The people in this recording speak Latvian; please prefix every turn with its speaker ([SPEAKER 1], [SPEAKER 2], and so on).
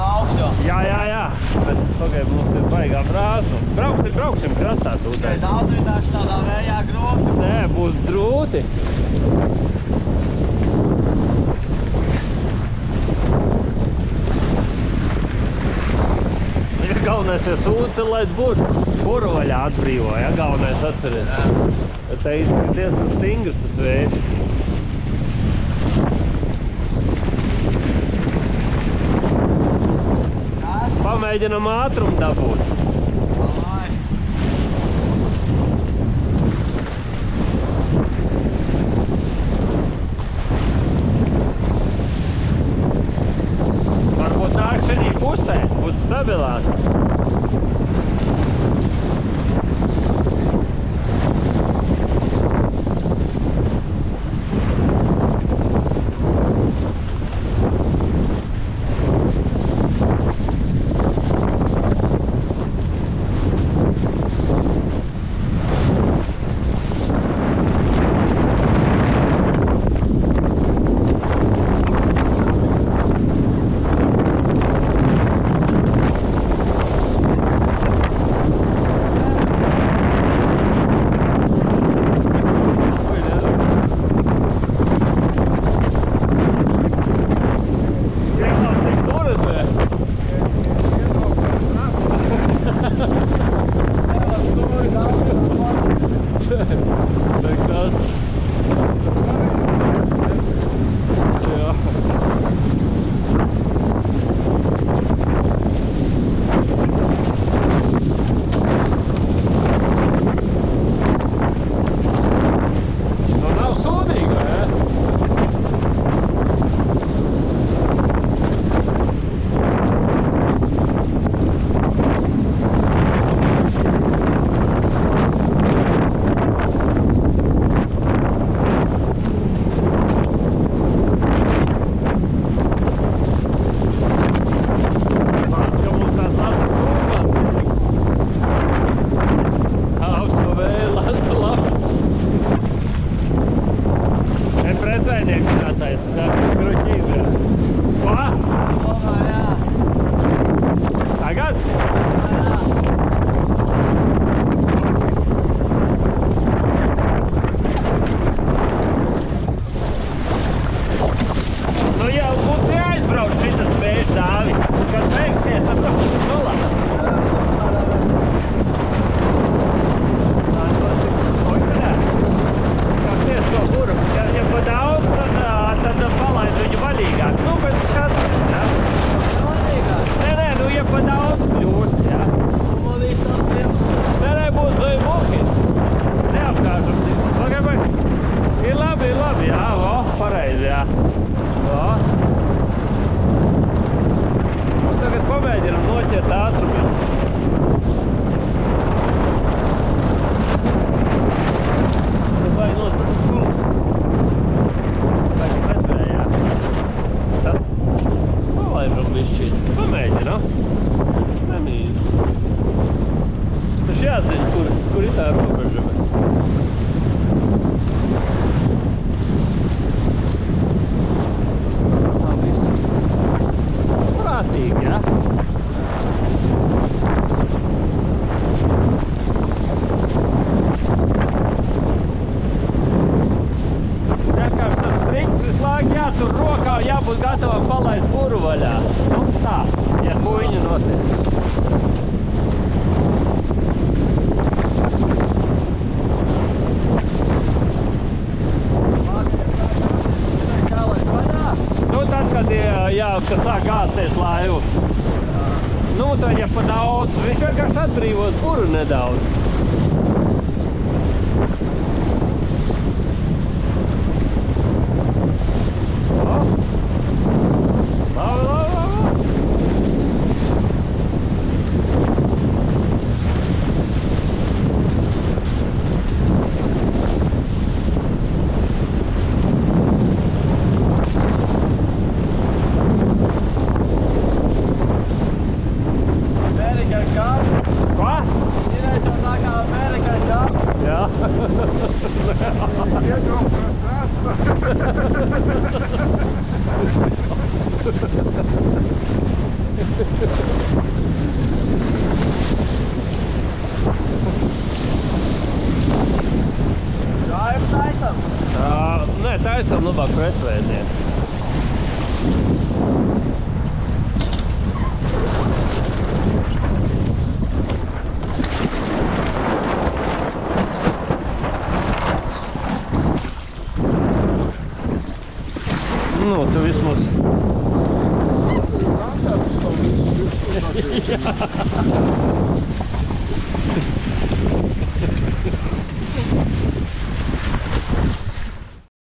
[SPEAKER 1] tādu augstu.
[SPEAKER 2] Jā. Bet pagaid mums ir baigā brāzma. Brauksim krastā tūdēļ.
[SPEAKER 1] Daudz vidāši tādā vējā grūti.
[SPEAKER 2] Nē, būs drūti. Galvenais ir sūti, lai buru vaļā atbrīvo, ja? Galvenais atceries. Te ir diezgan stingrs tas vējš. Pamēģinam ātrumu dabūt. Varbūt nāk šajā pusē, būs stabilāk. Tur rokā jābūt gatavam palaist buru vaļā. Nu, tā, ja kuiņa notiek. Nu, tad, kad kad sāk gāzties laivu. Nu, tad, ja pa daudz, viņš vienkārši atbrīvos buru nedaudz.
[SPEAKER 1] Gājam taisam.
[SPEAKER 2] Nē, taisam labāk pretvēdienu. Nu, tu vismaz...